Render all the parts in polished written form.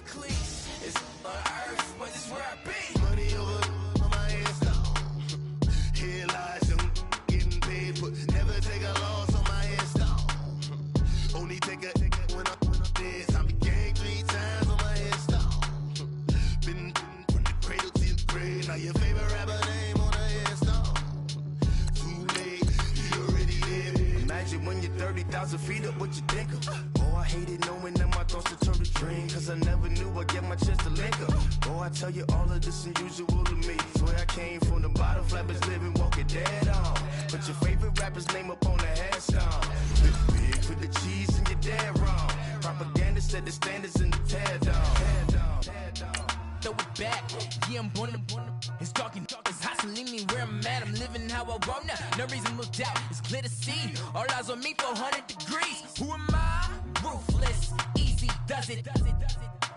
Heracles. It's on earth, but it's where I be. Money over on my headstone. Here lies them getting paid, but never take a loss on my headstone. Only take a when I'm dead. I be gang 3 times on my headstone. Been from the cradle to the grave. Now your favorite rapper name on a headstone. Too late, he already dead. Imagine when you're 30,000 feet up, what you think of? Oh, I hated knowing that my thoughts would turn to dream, cause I never knew I'd get my chance to link up. Oh, I tell you all of this unusual to me. Swear I came from the bottom, flappers living, walking dead on. Put your favorite rapper's name up on the headstone. Big for the cheese and you're dead wrong. Propaganda set the standards in the tear down. Throw it back, yeah, I'm born to. It's dark and it's hot, so leave me where I'm at. I'm living how I want now. No reason to doubt, it's clear to see. All eyes on me, 400 degrees. Who am I? Ruthless, easy, does it.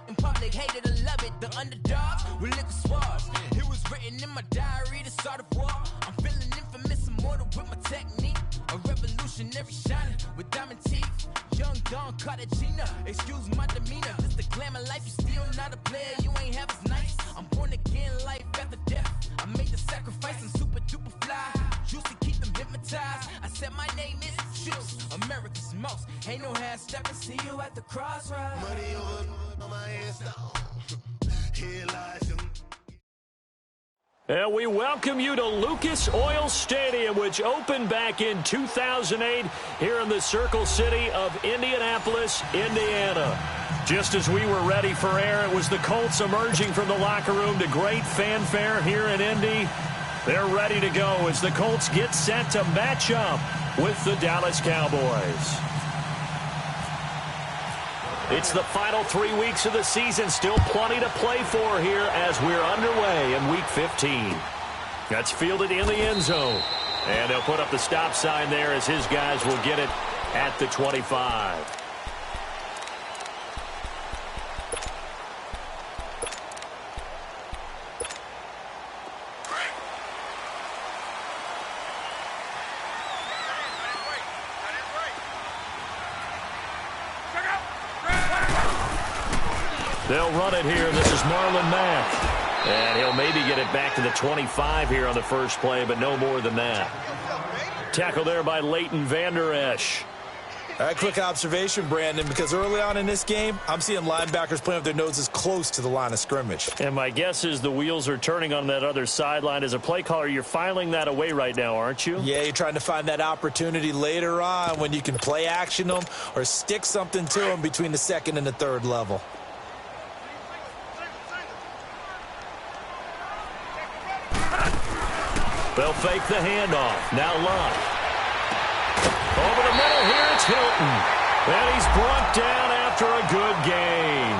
In public, hated or love it. The underdogs with liquor swabs. It was written in my diary to start a war. I'm feeling infamous, immortal with my technique. A revolutionary shining with diamond teeth. Young Don Cartagena, excuse my demeanor. This the glamour life, you still not a player. You ain't half as nice. I'm born again, life after death. I made the sacrifice, I'm super duper fly. Juicy, keep them hypnotized. I said my name is Juice, America's most. Ain't no half stepping, see you at the crossroads. Money over on my headstone. Here lies them. And we welcome you to Lucas Oil Stadium, which opened back in 2008 here in the Circle City of Indianapolis, Indiana. Just as we were ready for air, it was the Colts emerging from the locker room to great fanfare here in Indy. They're ready to go as the Colts get set to match up with the Dallas Cowboys. It's the final 3 weeks of the season. Still plenty to play for here as we're underway in Week 15. That's fielded in the end zone. And they'll put up the stop sign there as his guys will get it at the 25. They'll run it here. This is Marlon Mack. And he'll maybe get it back to the 25 here on the first play, but no more than that. Tackle there by Leighton Vander Esch. All right, quick observation, Brandon, because early on in this game, I'm seeing linebackers playing with their noses close to the line of scrimmage. And my guess is the wheels are turning on that other sideline. As a play caller, you're filing that away right now, aren't you? Yeah, you're trying to find that opportunity later on when you can play action them or stick something to them between the second and the third level. They'll fake the handoff. Now Love. Over the middle here, it's Hilton. And he's brought down after a good gain.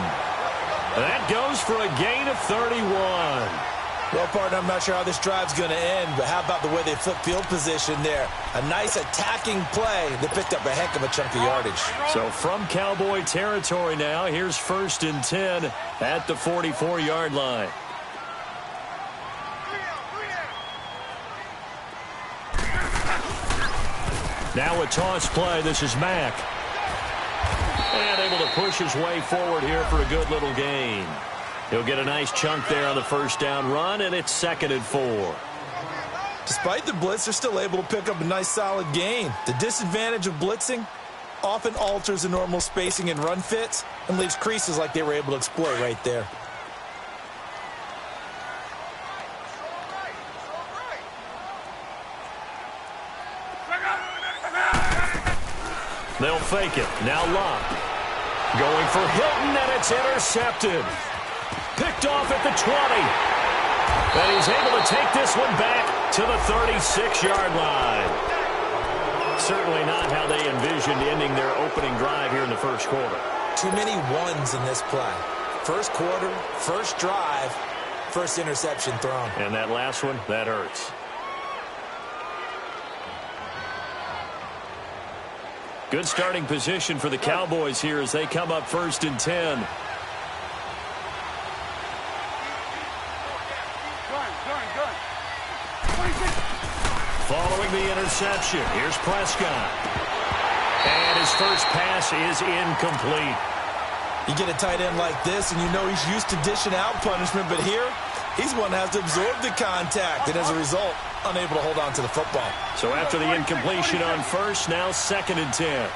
That goes for a gain of 31. Well, partner, I'm not sure how this drive's going to end, but how about the way they flip field position there? A nice attacking play that picked up a heck of a chunk of yardage. So from Cowboy territory now, here's 1st and 10 at the 44-yard line. Now a toss play. This is Mack. And able to push his way forward here for a good little gain. He'll get a nice chunk there on the first down run, and it's 2nd and 4. Despite the blitz, they're still able to pick up a nice solid gain. The disadvantage of blitzing often alters the normal spacing and run fits and leaves creases like they were able to exploit right there. They'll fake it. Now Locke. Going for Hilton, and it's intercepted. Picked off at the 20. And he's able to take this one back to the 36-yard line. Certainly not how they envisioned ending their opening drive here in the first quarter. Too many ones in this play. First quarter, first drive, first interception thrown. And that last one, that hurts. Good starting position for the Cowboys here as they come up 1st and 10. Following the interception, here's Prescott. And his first pass is incomplete. You get a tight end like this, and you know he's used to dishing out punishment, but here, he's one that has to absorb the contact, and as a result, unable to hold on to the football. So after the incompletion on first, now 2nd and 10. Get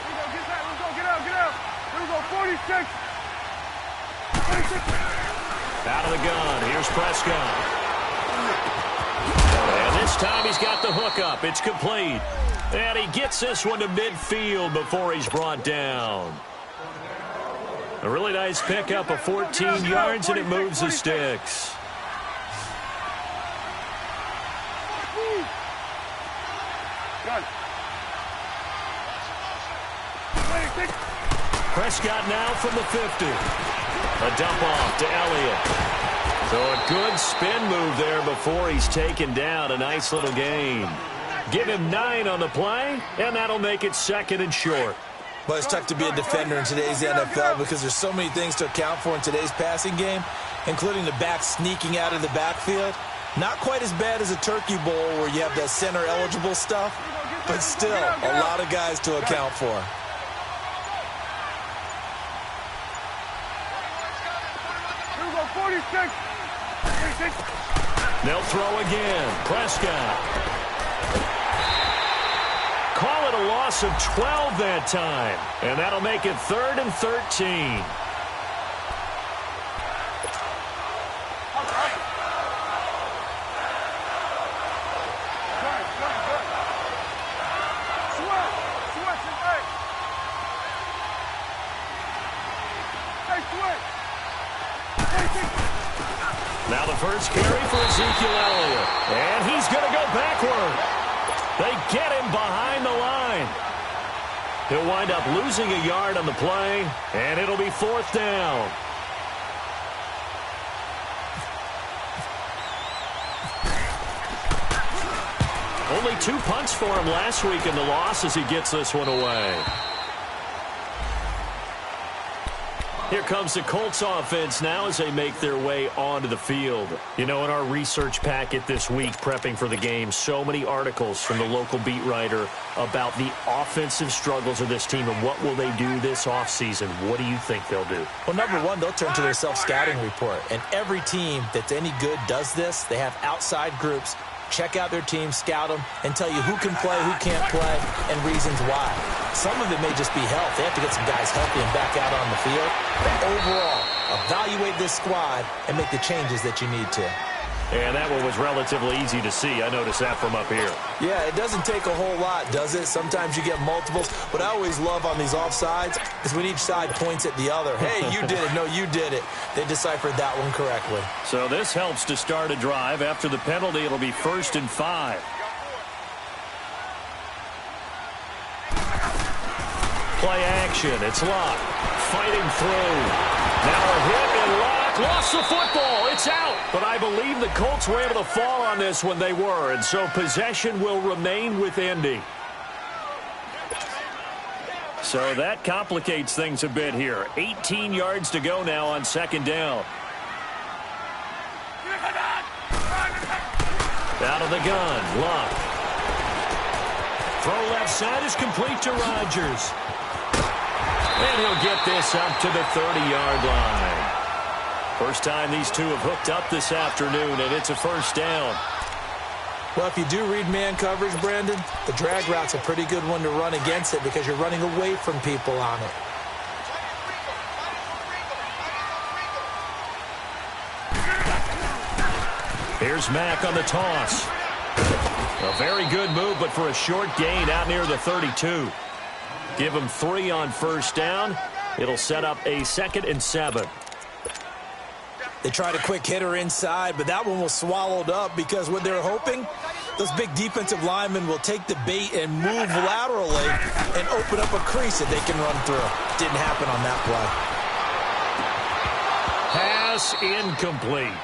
out. Here we go, 46. Out of the gun, here's Prescott. And this time he's got the hook up. It's complete. And he gets this one to midfield before he's brought down. A really nice pickup of 14 yards, and it moves the sticks. Prescott now from the 50. A dump off to Elliott. So a good spin move there before he's taken down. A nice little gain. Give him 9 on the play, and that'll make it 2nd and short. Well, it's tough to be a defender in today's NFL because there's so many things to account for in today's passing game, including the back sneaking out of the backfield. Not quite as bad as a turkey bowl where you have that center-eligible stuff, but still a lot of guys to account for. Here we go, 46. They'll throw again. Prescott. Call it a loss of 12 that time. And that'll make it 3rd and 13. Now the first carry for Ezekiel Elliott. And he's going to go backward. They get him behind the line. He'll wind up losing a yard on the play, and it'll be 4th down. Only 2 punts for him last week in the loss as he gets this one away. Here comes the Colts offense now as they make their way onto the field. You know, in our research packet this week, prepping for the game, so many articles from the local beat writer about the offensive struggles of this team and what will they do this offseason. What do you think they'll do? Well, number one, they'll turn to their self-scouting report. And every team that's any good does this. They have outside groups. Check out their team, scout them, and tell you who can play, who can't play, and reasons why. Some of it may just be health. They have to get some guys healthy and back out on the field. But overall, evaluate this squad and make the changes that you need to. And that one was relatively easy to see. I noticed that from up here. Yeah, it doesn't take a whole lot, does it? Sometimes you get multiples. What I always love on these offsides is when each side points at the other. Hey, you did it. No, you did it. They deciphered that one correctly. So this helps to start a drive. After the penalty, it'll be 1st and 5. Play action. It's Locke. Fighting through. Now a hit and Locke lost the football. It's out. But I believe the Colts were able to fall on this when they were. And so possession will remain with Indy. So that complicates things a bit here. 18 yards to go now on 2nd down. Out of the gun. Locke. Throw left side is complete to Rodgers. And he'll get this up to the 30-yard line. First time these two have hooked up this afternoon, and it's a 1st down. Well, if you do read man coverage, Brandon, the drag route's a pretty good one to run against it because you're running away from people on it. Here's Mack on the toss. A very good move, but for a short gain out near the 32. Give him 3 on 1st down. It'll set up a 2nd and 7. They tried a quick hitter inside, but that one was swallowed up because what they're hoping, those big defensive linemen will take the bait and move laterally and open up a crease that they can run through. Didn't happen on that play. Pass incomplete.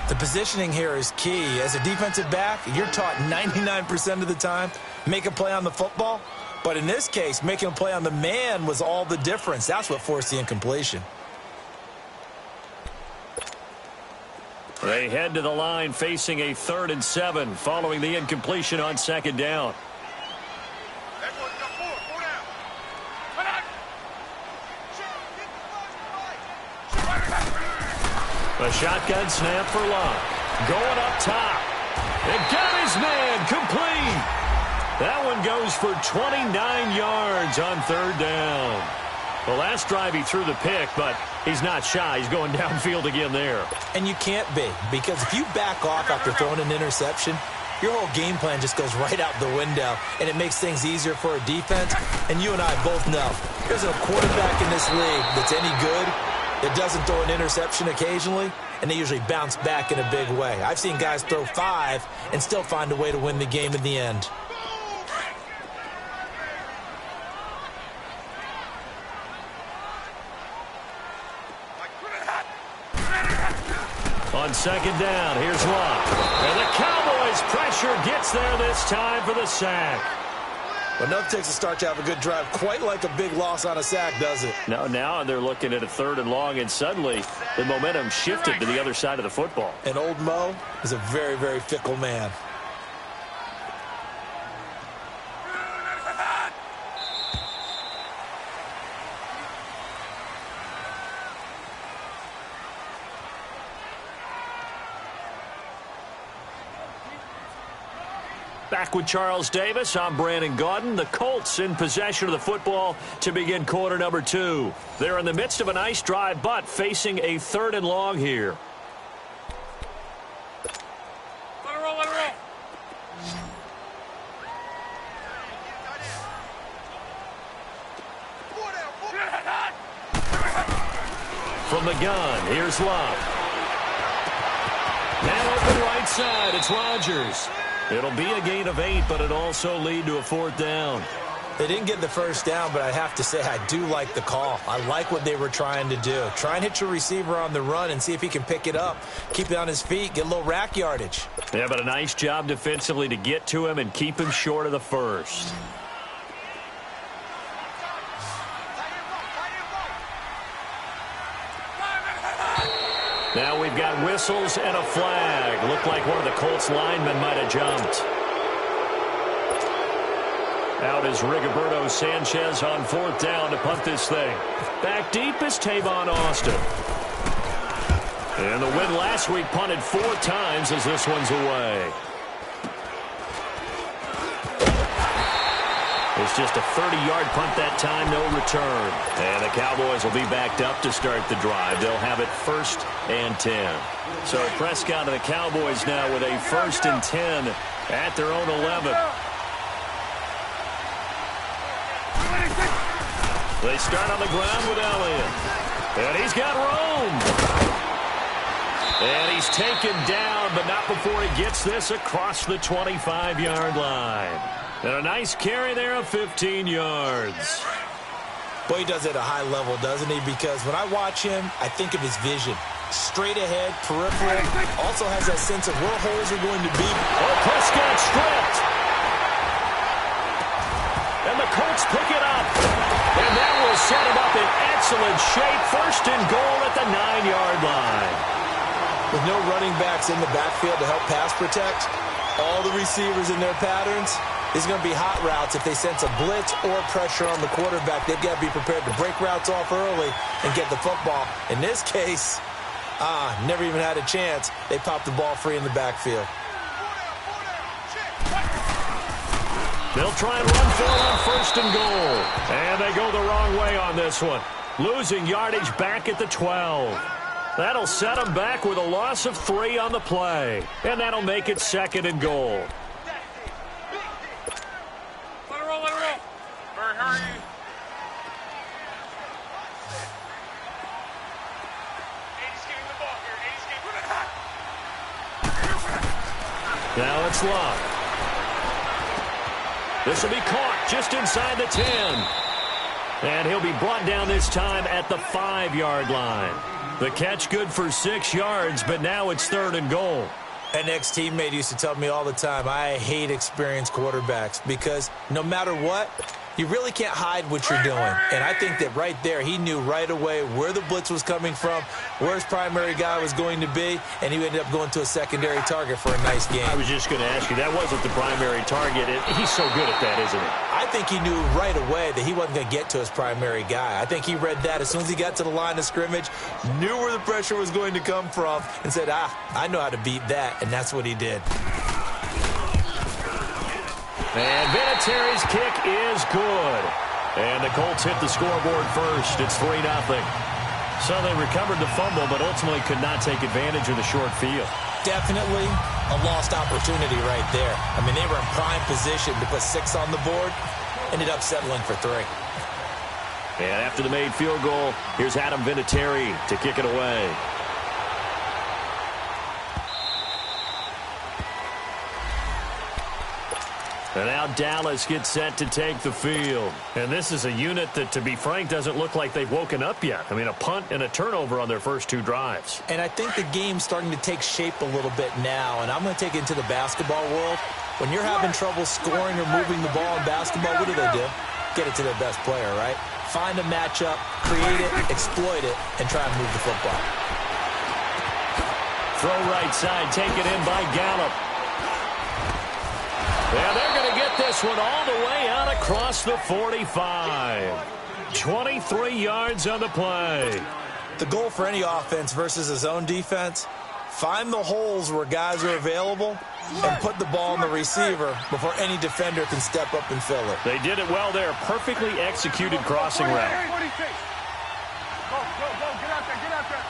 The positioning here is key. As a defensive back, you're taught 99% of the time, make a play on the football. But in this case, making a play on the man was all the difference. That's what forced the incompletion. They head to the line facing a 3rd and 7 following the incompletion on 2nd down. The shotgun snap for Locke. Going up top. And got his man complete. That one goes for 29 yards on third down. The last drive he threw the pick, but he's not shy. He's going downfield again there. And you can't be, because if you back off after throwing an interception, your whole game plan just goes right out the window, and it makes things easier for a defense. And you and I both know there's a quarterback in this league that's any good that doesn't throw an interception occasionally, and they usually bounce back in a big way. I've seen guys throw 5 and still find a way to win the game in the end. On second down, here's Locke. And the Cowboys' pressure gets there this time for the sack. Well, enough takes a start to have a good drive. Quite like a big loss on a sack, does it? No, now they're looking at a third and long, and suddenly the momentum shifted to the other side of the football. And old Mo is a very, very fickle man. Back with Charles Davis, I'm Brandon Gaudin. The Colts in possession of the football to begin quarter number 2. They're in the midst of a nice drive, but facing a third and long here. Let it roll, let it roll. From the gun, here's Locke. Now open right side, it's Rodgers. It'll be a gain of 8, but it also lead to a fourth down. They didn't get the first down, but I have to say I do like the call. I like what they were trying to do. Try and hit your receiver on the run and see if he can pick it up. Keep it on his feet, get a little rack yardage. Yeah, but a nice job defensively to get to him and keep him short of the first. Now we've got whistles and a flag. Looked like one of the Colts linemen might have jumped. Out is Rigoberto Sanchez on fourth down to punt this thing. Back deep is Tavon Austin. And the win last week punted 4 times as this one's away. It's just a 30-yard punt that time, no return. And the Cowboys will be backed up to start the drive. They'll have it 1st and 10. So Prescott and the Cowboys now with a 1st and 10 at their own 11. They start on the ground with Elliott. And he's got room. And he's taken down, but not before he gets this across the 25-yard line. And a nice carry there of 15 yards. Boy, he does it at a high level, doesn't he? Because when I watch him, I think of his vision. Straight ahead, peripheral. Also has that sense of where holes are going to be. Oh, Prescott stripped. And the Colts pick it up. And that will set him up in excellent shape. 1st and goal at the 9-yard line. With no running backs in the backfield to help pass protect, all the receivers in their patterns, it's going to be hot routes. If they sense a blitz or pressure on the quarterback, they've got to be prepared to break routes off early and get the football. In this case, never even had a chance. They popped the ball free in the backfield. They'll try and run for it on 1st and goal. And they go the wrong way on this one. Losing yardage back at the 12. That'll set them back with a loss of 3 on the play. And that'll make it 2nd and goal. Let it roll, let it roll. Hurry. Now it's Locke. This will be caught just inside the 10. And he'll be brought down this time at the 5-yard line. The catch good for 6 yards, but now it's 3rd and goal. An ex-teammate used to tell me all the time, I hate experienced quarterbacks because no matter what, You really can't hide what you're doing. And I think that right there, he knew right away where the blitz was coming from, where his primary guy was going to be, and he ended up going to a secondary target for a nice game. I was just going to ask you, that wasn't the primary target. He's so good at that, isn't he? I think he knew right away that he wasn't going to get to his primary guy. I think he read that as soon as he got to the line of scrimmage, knew where the pressure was going to come from, and said, I know how to beat that, and that's what he did. And Vinatieri's kick is good. And the Colts hit the scoreboard first. It's 3-0. So they recovered the fumble, but ultimately could not take advantage of the short field. Definitely a lost opportunity right there. I mean, they were in prime position to put 6 on the board. Ended up settling for 3. And after the made field goal, here's Adam Vinatieri to kick it away. And now Dallas gets set to take the field. And this is a unit that, to be frank, doesn't look like they've woken up yet. I mean, a punt and a turnover on their first 2 drives. And I think the game's starting to take shape a little bit now. And I'm going to take it into the basketball world. When you're having trouble scoring or moving the ball in basketball, what do? Get it to their best player, right? Find a matchup, create it, exploit it, and try and move the football. Throw right side, taken in by Gallup. Yeah, they're going to get this one all the way out across the 45. 23 yards on the play. The goal for any offense versus a zone defense, find the holes where guys are available and put the ball on the receiver before any defender can step up and fill it. They did it well there. Perfectly executed crossing route. Go, get out there, get out there.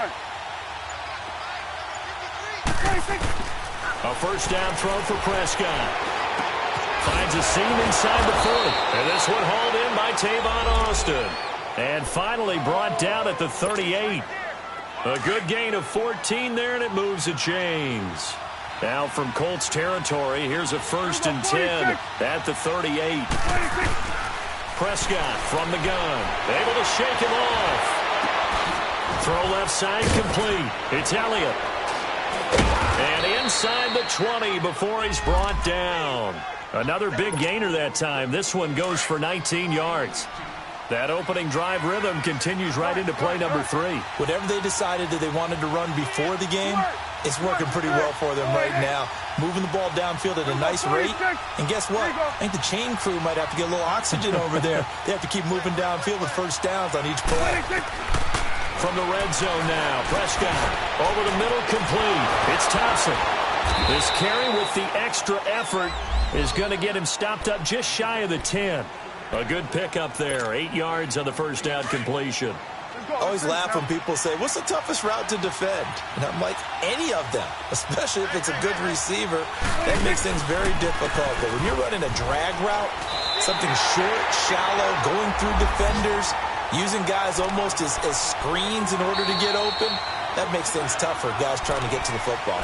Good. A first down throw for Prescott. Finds a seam inside the 40. And this one hauled in by Tavon Austin. And finally brought down at the 38. A good gain of 14 there, and it moves the chains. Now from Colts territory, here's a 1st and 10 at the 38. Prescott from the gun. Able to shake him off. Throw left side complete. It's Elliott. And inside the 20 before he's brought down. Another big gainer that time. This one goes for 19 yards. That opening drive rhythm continues right into play number 3. Whatever they decided that they wanted to run before the game, it's working pretty well for them right now. Moving the ball downfield at a nice rate. And guess what? I think the chain crew might have to get a little oxygen over there. They have to keep moving downfield with first downs on each play. From the red zone now, Prescott over the middle, complete. It's Thompson. This carry with the extra effort is going to get him stopped up just shy of the 10. A good pickup there, 8 yards on the first down completion. I always laugh when people say, what's the toughest route to defend? And I'm like, any of them, especially if it's a good receiver. That makes things very difficult. But when you're running a drag route, something short, shallow, going through defenders, using guys almost as screens in order to get open, that makes things tough for guys trying to get to the football.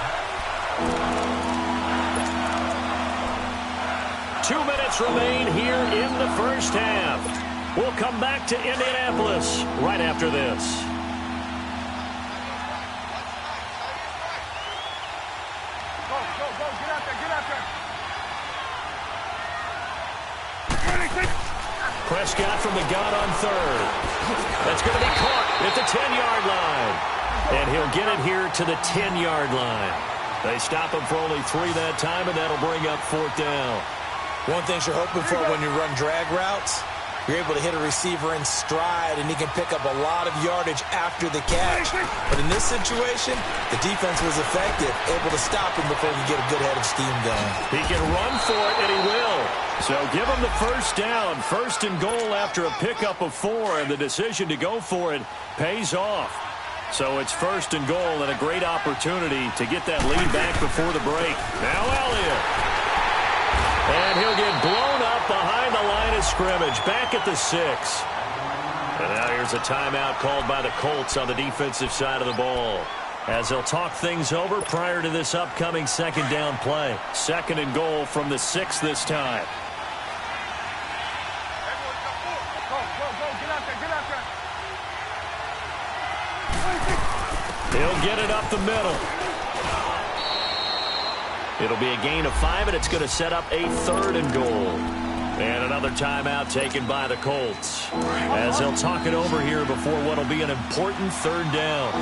2 minutes remain here in the first half. We'll come back to Indianapolis right after this. Go, get out there, get out there. Prescott from the gun on 3rd. That's going to be caught at the 10-yard line. And he'll get it here to the 10-yard line. They stop him for only 3 that time, and that'll bring up 4th down. One thing you're hoping for when you run drag routes, you're able to hit a receiver in stride, and he can pick up a lot of yardage after the catch. But in this situation, the defense was effective, able to stop him before he could get a good head of steam going. He can run for it, and he will. So give him the first down. 1st and goal after a pickup of 4, and the decision to go for it pays off. So it's 1st and goal, and a great opportunity to get that lead back before the break. Now Elliott. And he'll get blown up behind the line of scrimmage, back at the 6. And now here's a timeout called by the Colts on the defensive side of the ball, as they'll talk things over prior to this upcoming 2nd down play. 2nd and goal from the 6 this time. He'll get it up the middle. It'll be a gain of 5, and it's going to set up a 3rd and goal. And another timeout taken by the Colts, as they'll talk it over here before what will be an important 3rd down.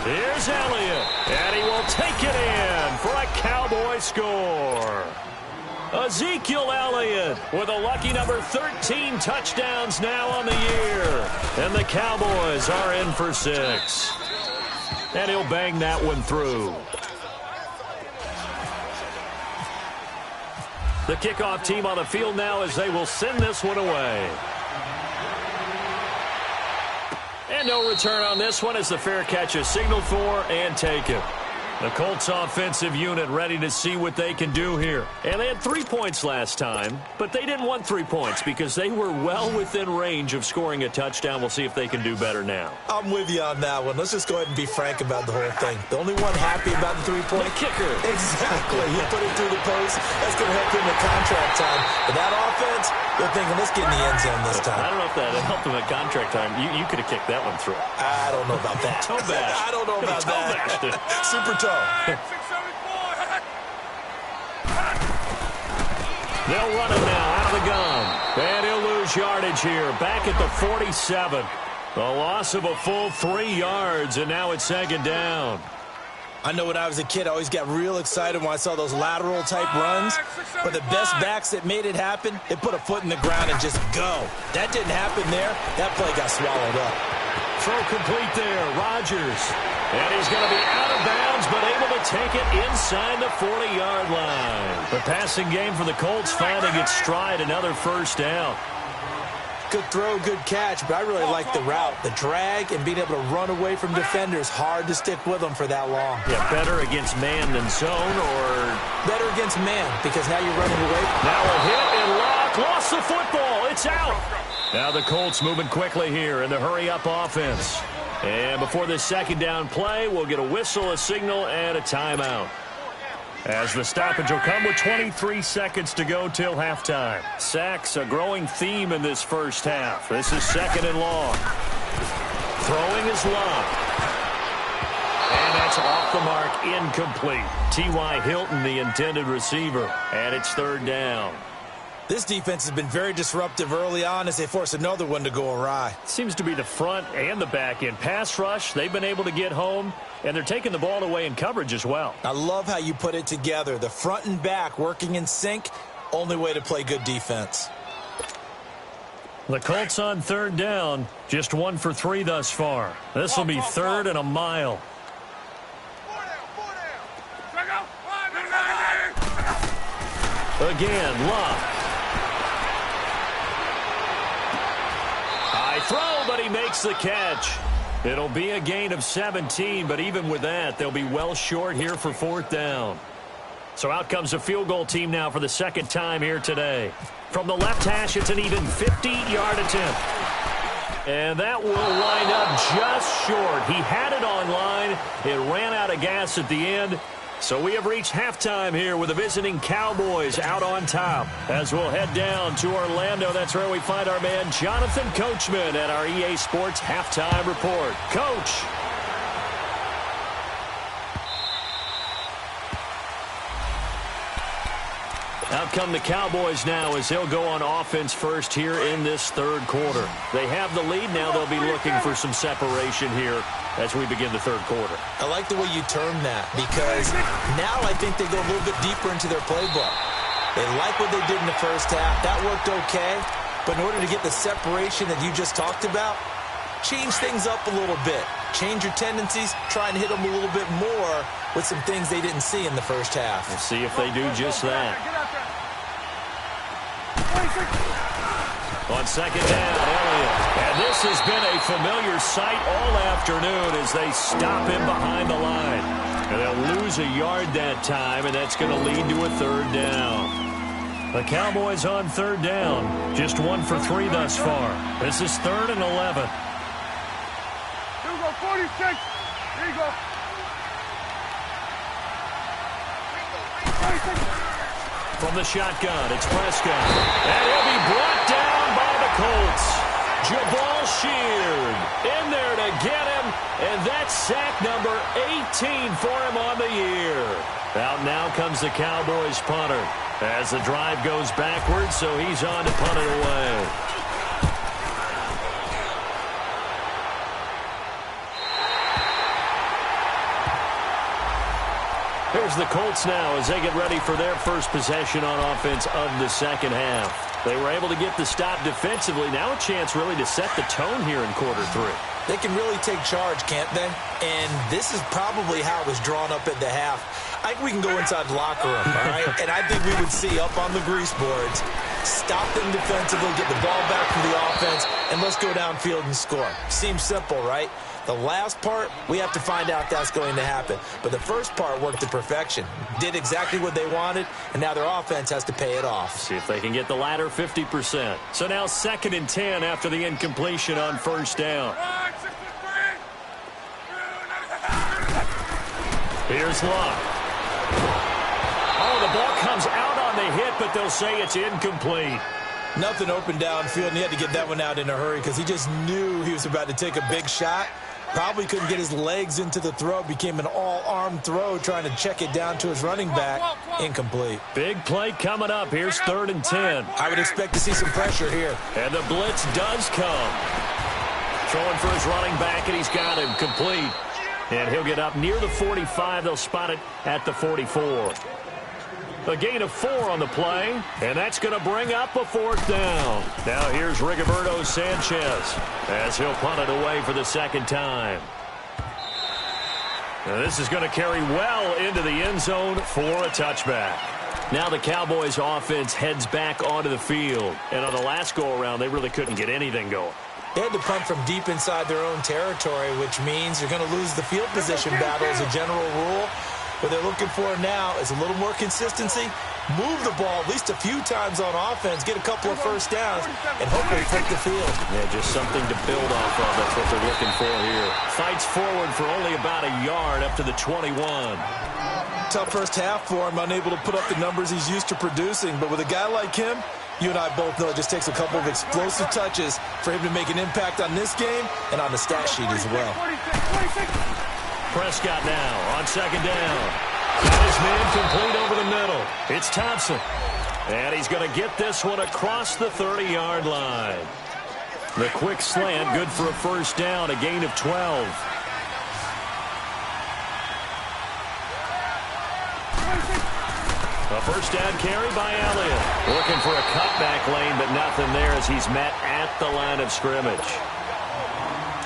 Here's Elliott, and he will take it in for a Cowboy score. Ezekiel Elliott with a lucky number 13 touchdowns now on the year. And the Cowboys are in for 6. And he'll bang that one through. The kickoff team on the field now as they will send this one away. And no return on this one as the fair catch is signaled for and taken. The Colts offensive unit ready to see what they can do here. And they had 3 points last time, but they didn't want 3 points because they were well within range of scoring a touchdown. We'll see if they can do better now. I'm with you on that one. Let's just go ahead and be frank about the whole thing. The only one happy about the 3-point kicker. Exactly. He put it through the post. That's going to help him in contract time. But that offense, they're thinking, let's get in the end zone this time. I don't know if that helped him at contract time. You could have kicked that one through. I don't know about that. Toe bash. I don't know about that. Super toe. They'll run him now out of the gun. And he'll lose yardage here. Back at the 47. A loss of a full 3 yards, and now it's 2nd down. I know when I was a kid, I always got real excited when I saw those lateral-type runs. But the best backs that made it happen, they put a foot in the ground and just go. That didn't happen there. That play got swallowed up. Throw complete there, Rodgers. And he's going to be out of bounds, but able to take it inside the 40-yard line. The passing game for the Colts finding its stride, another 1st down. Good throw, good catch, but I really like the route. The drag and being able to run away from defenders, hard to stick with them for that long. Yeah, better against man than zone, or better against man, because now you're running away. Now a hit and lock, lost the football, it's out. Now the Colts moving quickly here in the hurry-up offense. And before this 2nd down play, we'll get a whistle, a signal, and a timeout. As the stoppage will come with 23 seconds to go till halftime. Sacks, a growing theme in this first half. This is 2nd and long. Throwing is long. And that's off the mark, incomplete. T.Y. Hilton, the intended receiver. And it's 3rd down. This defense has been very disruptive early on as they force another one to go awry. Seems to be the front and the back end. Pass rush, they've been able to get home, and they're taking the ball away in coverage as well. I love how you put it together. The front and back working in sync, only way to play good defense. The Colts on 3rd down, just 1 for 3 thus far. This will be 3rd and a mile. Again, Love. High throw, but he makes the catch. It'll be a gain of 17, but even with that, they'll be well short here for 4th down. So out comes a field goal team now for the 2nd time here today. From the left hash, it's an even 50-yard attempt. And that will wind up just short. He had it on line. It ran out of gas at the end. So we have reached halftime here with the visiting Cowboys out on top. As we'll head down to Orlando, that's where we find our man Jonathan Coachman at our EA Sports Halftime Report. Coach. Out come the Cowboys now as they'll go on offense first here in this 3rd quarter. They have the lead. Now they'll be looking for some separation here as we begin the 3rd quarter. I like the way you term that because now I think they go a little bit deeper into their playbook. They like what they did in the first half. That worked okay. But in order to get the separation that you just talked about, change things up a little bit. Change your tendencies. Try and hit them a little bit more with some things they didn't see in the first half. We'll see if they do just that. On 2nd down, Elliott. And this has been a familiar sight all afternoon as they stop him behind the line. And they'll lose a yard that time, and that's going to lead to a 3rd down. The Cowboys on 3rd down. Just 1 for 3 thus far. This is 3rd and 11. Here we go, 46. Here you go. 46. From the shotgun, it's Prescott. And he'll be brought down by the Colts. Jabal Sheard in there to get him, and that's sack number 18 for him on the year. Out now comes the Cowboys punter as the drive goes backwards, so he's on to punt it away. Here's the Colts now as they get ready for their first possession on offense of the second half. They were able to get the stop defensively. Now a chance really to set the tone here in quarter three. They can really take charge, can't they? And this is probably how it was drawn up at the half. I think we can go inside the locker room, all right? And I think we would see up on the grease boards, stop them defensively, get the ball back from the offense, and let's go downfield and score. Seems simple, right? The last part, we have to find out that's going to happen. But the first part worked to perfection. Did exactly what they wanted, and now their offense has to pay it off. See if they can get the latter 50%. So now 2nd and 10 after the incompletion on first down. Here's Luck. Oh, the ball comes out on the hit, but they'll say it's incomplete. Nothing open downfield, and he had to get that one out in a hurry because he just knew he was about to take a big shot. Probably couldn't get his legs into the throw. Became an all-arm throw trying to check it down to his running back. Incomplete. Big play coming up. Here's 3rd and 10. I would expect to see some pressure here. And the blitz does come. Throwing for his running back, and he's got him complete. And he'll get up near the 45. They'll spot it at the 44. A gain of 4 on the play, and that's going to bring up a 4th down. Now here's Rigoberto Sanchez as he'll punt it away for the 2nd time. Now this is going to carry well into the end zone for a touchback. Now the Cowboys offense heads back onto the field, and on the last go-around, they really couldn't get anything going. They had to punt from deep inside their own territory, which means you're going to lose the field position battle as a general rule. What they're looking for now is a little more consistency, move the ball at least a few times on offense, get a couple of first downs, and hopefully flip the field. Yeah, just something to build off of. That's what they're looking for here. Fights forward for only about a yard up to the 21. Tough first half for him, unable to put up the numbers he's used to producing. But with a guy like him, you and I both know it just takes a couple of explosive touches for him to make an impact on this game and on the stat sheet as well. Prescott now on 2nd down. Got his man complete over the middle. It's Thompson. And he's going to get this one across the 30-yard line. The quick slant, good for a first down, a gain of 12. A first down carry by Elliott. Looking for a cutback lane, but nothing there as he's met at the line of scrimmage.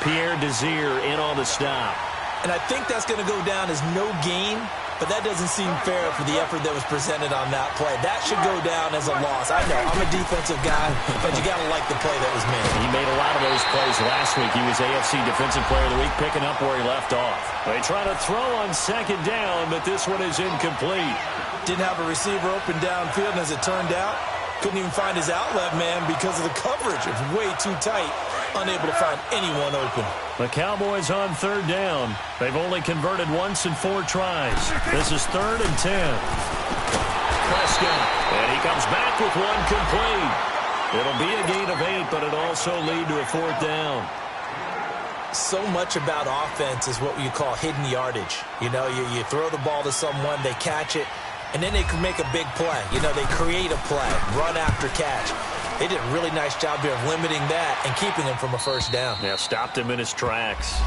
Pierre Desir in on the stop. And I think that's going to go down as no gain, but that doesn't seem fair for the effort that was presented on that play. That should go down as a loss. I know, I'm a defensive guy, but you got to like the play that was made. He made a lot of those plays last week. He was AFC Defensive Player of the Week, picking up where he left off. They try to throw on 2nd down, but this one is incomplete. Didn't have a receiver open downfield, and as it turned out, couldn't even find his outlet man because of the coverage. It was way too tight, unable to find anyone open. The Cowboys on 3rd down. They've only converted once in 4 tries. This is 3rd and 10. Prescott, and he comes back with one complete. It'll be a gain of 8, but it'll also lead to a 4th down. So much about offense is what you call hidden yardage. You know, you throw the ball to someone, they catch it, and then they can make a big play. You know, they create a play, run after catch. They did a really nice job here of limiting that and keeping him from a first down. Yeah, stopped him in his tracks.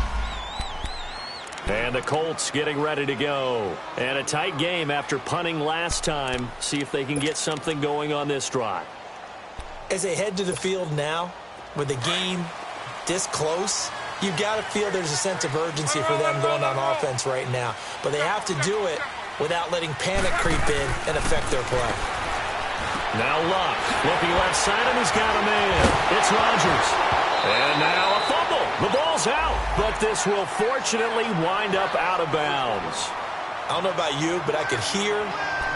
And the Colts getting ready to go. And a tight game after punting last time. See if they can get something going on this drive. As they head to the field now, with the game this close, you've got to feel there's a sense of urgency for them going on offense right now. But they have to do it without letting panic creep in and affect their play. Now Luck, looking left side, and he's got a man. It's Rodgers. And now a fumble. The ball's out, but this will fortunately wind up out of bounds. I don't know about you, but I could hear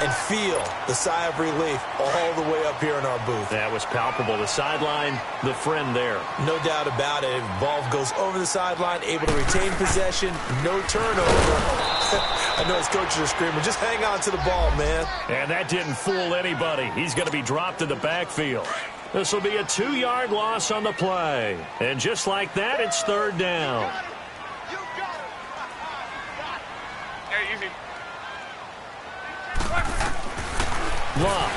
and feel the sigh of relief all the way up here in our booth. That was palpable. The sideline, the friend there. No doubt about it. Ball goes over the sideline, able to retain possession, no turnover. I know his coaches are screaming, just hang on to the ball, man. And that didn't fool anybody. He's going to be dropped in the backfield. This will be a 2-yard loss on the play. And just like that, it's third down. You got it. Hey, easy. Love.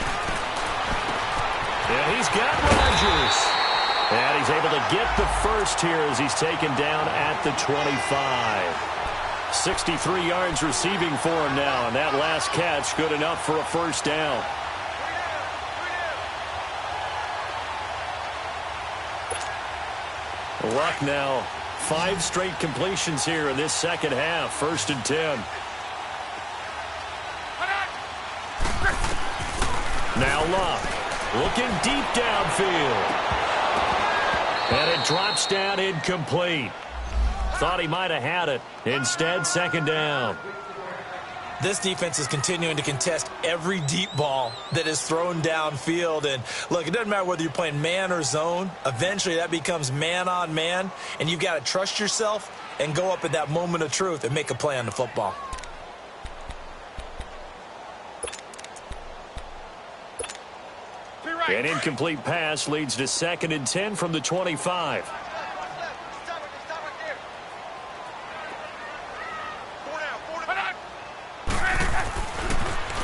And he's got Rodgers. And he's able to get the first here as he's taken down at the 25. 63 yards receiving for him now, and that last catch good enough for a first down. Luck now, 5 straight completions here in this second half. First and 10. Now Luck, looking deep downfield. And it drops down incomplete. Thought he might have had it. Instead, second down. This defense is continuing to contest every deep ball that is thrown downfield. And, look, it doesn't matter whether you're playing man or zone. Eventually, that becomes man on man. And you've got to trust yourself and go up at that moment of truth and make a play on the football. An incomplete pass leads to second and 10 from the 25.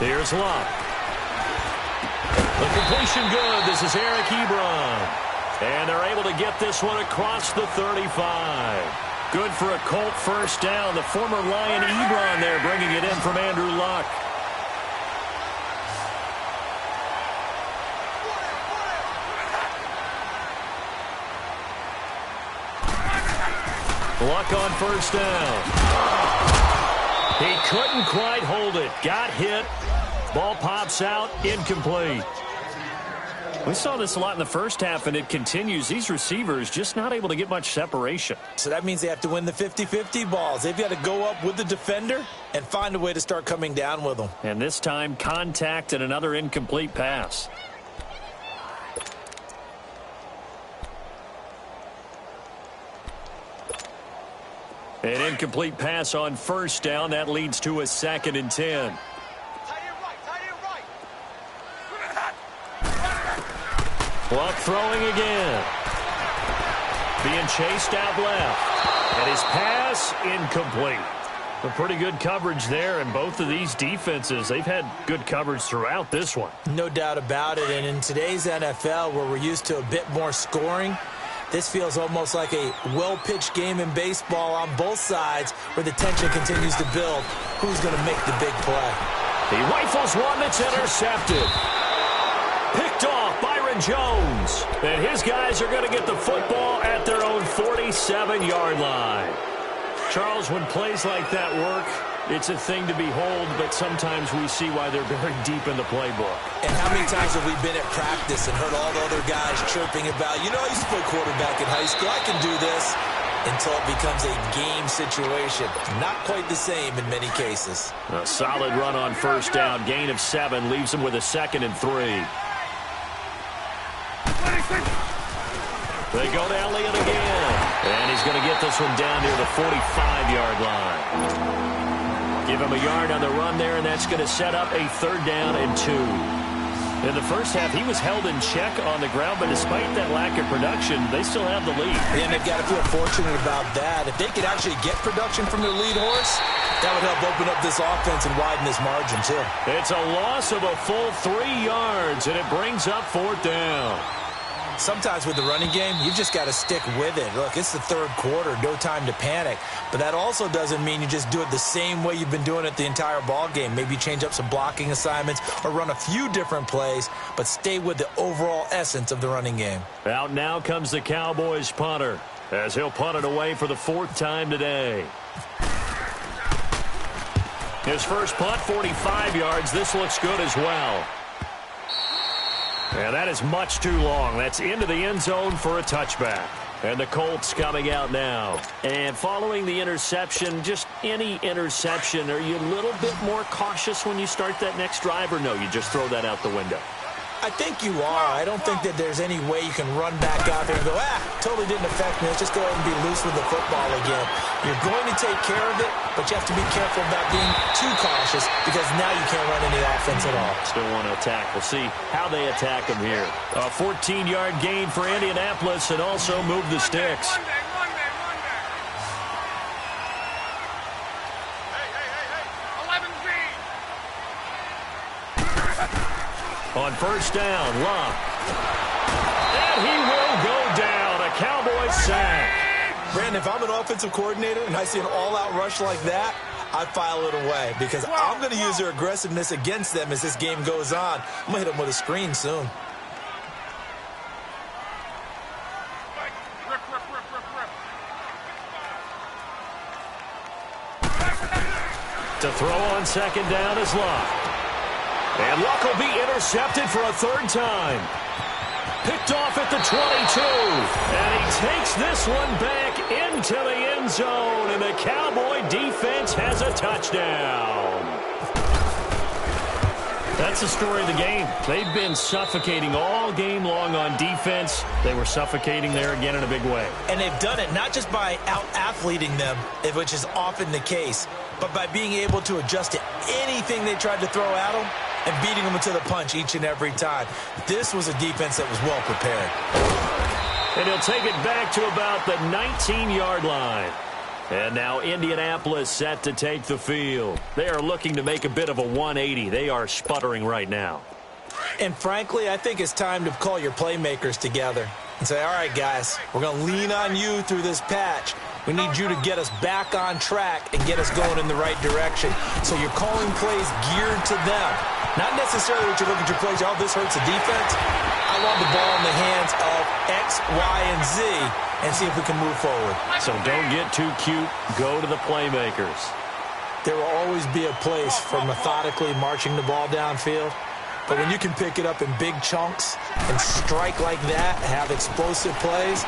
Here's Love. The completion good. This is Eric Ebron. And they're able to get this one across the 35. Good for a Colt first down. The former Lion Ebron there bringing it in from Andrew Luck. Luck on first down. He couldn't quite hold it. Got hit. Ball pops out. Incomplete. We saw this a lot in the first half, and it continues. These receivers just not able to get much separation. So that means they have to win the 50-50 balls. They've got to go up with the defender and find a way to start coming down with them. And this time, contact and another incomplete pass. An incomplete pass on first down. That leads to a second and 10. Luck throwing again. Being chased out left. And his pass incomplete. A pretty good coverage there, and both of these defenses, they've had good coverage throughout this one. No doubt about it. And in today's NFL, where we're used to a bit more scoring, this feels almost like a well-pitched game in baseball on both sides where the tension continues to build. Who's going to make the big play? He rifles one that's intercepted. Picked off Byron Jones. And his guys are going to get the football at their own 47-yard line. Charles, when plays like that work, it's a thing to behold, but sometimes we see why they're very deep in the playbook. And how many times have we been at practice and heard all the other guys chirping about, you know, I used to play quarterback in high school, I can do this, until it becomes a game situation. Not quite the same in many cases. A solid run on first down, gain of 7, leaves him with a second and 3. They go to Elliott again, and he's going to get this one down near the 45-yard line. Give him a yard on the run there, and that's going to set up a third down and 2. In the first half, he was held in check on the ground, but despite that lack of production, they still have the lead. And they've got to feel fortunate about that. If they could actually get production from their lead horse, that would help open up this offense and widen this margin, too. It's a loss of a full 3 yards, and it brings up fourth down. Sometimes with the running game, you've just got to stick with it. Look, it's the third quarter, no time to panic. But that also doesn't mean you just do it the same way you've been doing it the entire ball game. Maybe change up some blocking assignments or run a few different plays, but stay with the overall essence of the running game. Out now comes the Cowboys punter, as he'll punt it away for the 4th time today. His first punt, 45 yards. This looks good as well. And that is much too long. That's into the end zone for a touchback. And the Colts coming out now. And following the interception, just any interception, are you a little bit more cautious when you start that next drive, or no, you just throw that out the window? I think you are. I don't think that there's any way you can run back out there and go, totally didn't affect me. Let's just go ahead and be loose with the football again. You're going to take care of it, but you have to be careful about being too cautious because now you can't run any offense at all. Still want to attack. We'll see how they attack them here. A 14-yard gain for Indianapolis and also move the sticks. On first down, Locke. And he will go down. A Cowboys sack. Brandon, if I'm an offensive coordinator and I see an all-out rush like that, I file it away because I'm going to use their aggressiveness against them as this game goes on. I'm going to hit them with a screen soon. To throw on second down is Locke. And Luck will be intercepted for a third time. Picked off at the 22. And he takes this one back into the end zone. And the Cowboy defense has a touchdown. That's the story of the game. They've been suffocating all game long on defense. They were suffocating there again in a big way. And they've done it not just by out-athleting them, which is often the case, but by being able to adjust to anything they tried to throw at them and beating them to the punch each and every time. This was a defense that was well prepared. And he'll take it back to about the 19-yard line. And now Indianapolis set to take the field. They are looking to make a bit of a 180. They are sputtering right now. And frankly, I think it's time to call your playmakers together and say, all right, guys, we're going to lean on you through this patch. We need you to get us back on track and get us going in the right direction. So you're calling plays geared to them. Not necessarily what you look at your plays, oh, this hurts the defense. I want the ball in the hands of X, Y, and Z and see if we can move forward. So don't get too cute. Go to the playmakers. There will always be a place for methodically marching the ball downfield. But when you can pick it up in big chunks and strike like that, have explosive plays,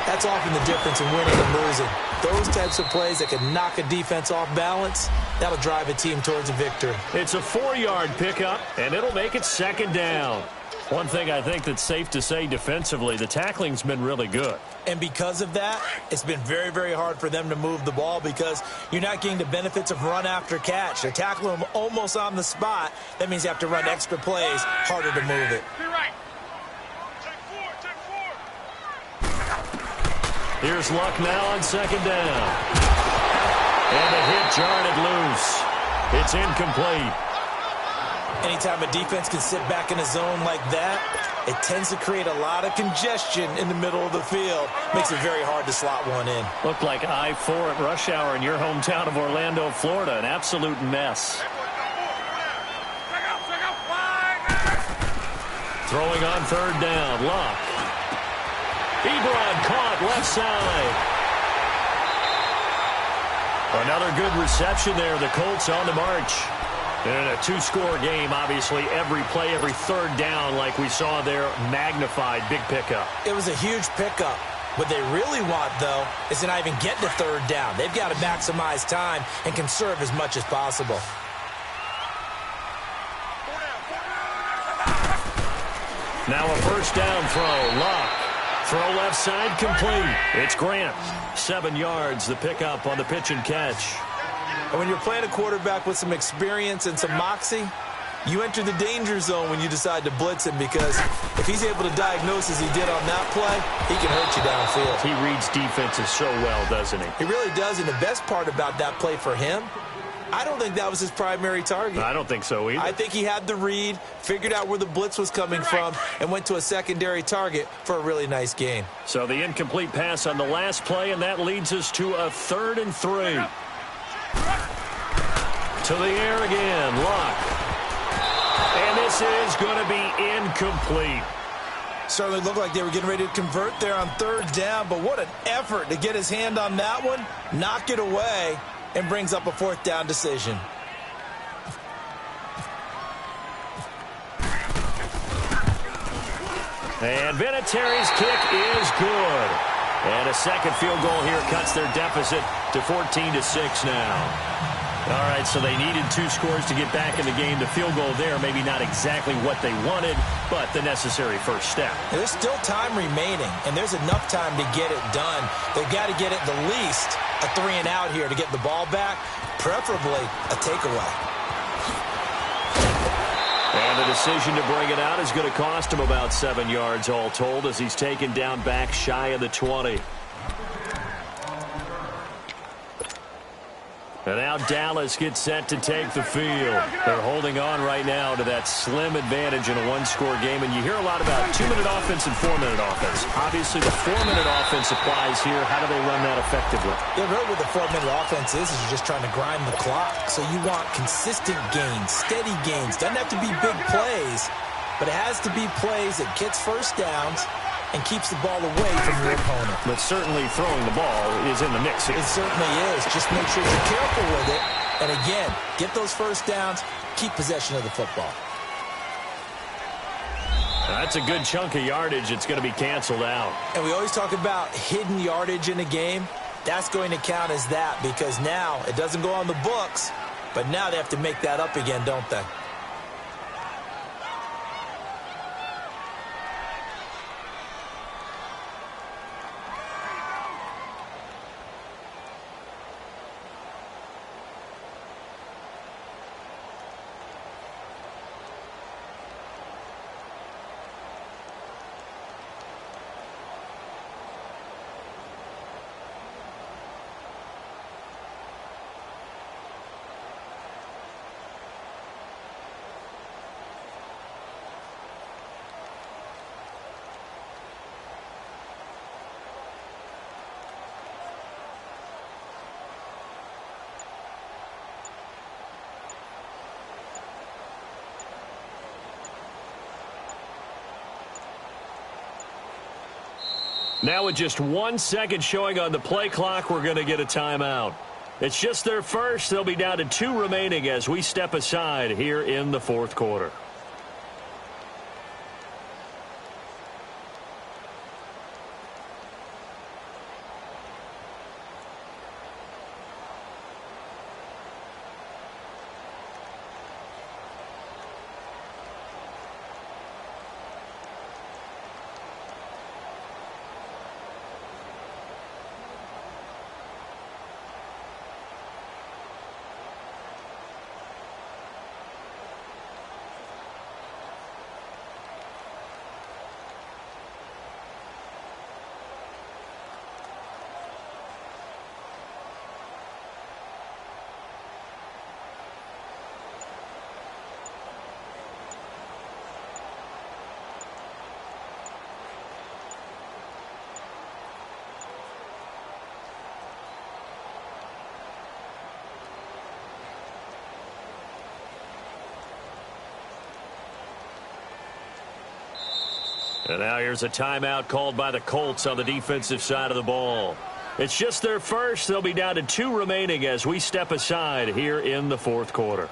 that's often the difference in winning and losing. Those types of plays that can knock a defense off balance, that'll drive a team towards a victory. It's a 4-yard pickup, and it'll make it second down. One thing I think that's safe to say defensively, the tackling's been really good. And because of that, it's been very, very hard for them to move the ball because you're not getting the benefits of run after catch. They're tackling them almost on the spot. That means you have to run extra plays, harder to move it. Here's Luck now on second down. And a hit jarred it loose. It's incomplete. Anytime a defense can sit back in a zone like that, it tends to create a lot of congestion in the middle of the field. Makes it very hard to slot one in. Looked like I-4 at rush hour in your hometown of Orlando, Florida. An absolute mess. Throwing on third down, Luck. Ebron caught left side. Another good reception there. The Colts on the march. In a two-score game, obviously, every play, every third down, like we saw there, magnified, big pickup. It was a huge pickup. What they really want, though, is to not even get to third down. They've got to maximize time and conserve as much as possible. Now a first down throw. Luck. Throw left side complete. It's Grant. 7 yards, the pickup on the pitch and catch. And when you're playing a quarterback with some experience and some moxie, you enter the danger zone when you decide to blitz him because if he's able to diagnose as he did on that play, he can hurt you downfield. He reads defenses so well, doesn't he? He really does, and the best part about that play for him, I don't think that was his primary target. I don't think so either. I think he had the read, figured out where the blitz was coming from, and went to a secondary target for a really nice gain. So the incomplete pass on the last play, and that leads us to a 3rd and 3. To the air again, Luck. And this is going to be incomplete. Certainly looked like they were getting ready to convert there on third down, but what an effort to get his hand on that one, knock it away, and brings up a 4th down decision. And Vinatieri's kick is good. And a second field goal here cuts their deficit to 14-6 now. All right, so they needed 2 scores to get back in the game. The field goal there, maybe not exactly what they wanted, but the necessary first step. There's still time remaining, and there's enough time to get it done. They've got to get it the least a 3-and-out here to get the ball back, preferably a takeaway. And the decision to bring it out is going to cost him about 7 yards all told as he's taken down back shy of the 20. And now Dallas gets set to take the field. They're holding on right now to that slim advantage in a 1-score game. And you hear a lot about 2-minute offense and 4-minute offense. Obviously, the 4-minute offense applies here. How do they run that effectively? Yeah, really what the 4-minute offense is you're just trying to grind the clock. So you want consistent gains, steady gains. Doesn't have to be big plays, but it has to be plays that gets first downs and keeps the ball away from your opponent. But certainly throwing the ball is in the mix here. It certainly is. Just make sure you're careful with it. And again, get those first downs, keep possession of the football. That's a good chunk of yardage. It's going to be canceled out. And we always talk about hidden yardage in a game. That's going to count as that because now it doesn't go on the books, but now they have to make that up again, don't they? Now with just 1 second showing on the play clock, we're going to get a timeout. It's just their first. They'll be down to 2 remaining as we step aside here in the 4th quarter. And now here's a timeout called by the Colts on the defensive side of the ball. It's just their first. They'll be down to 2 remaining as we step aside here in the 4th quarter.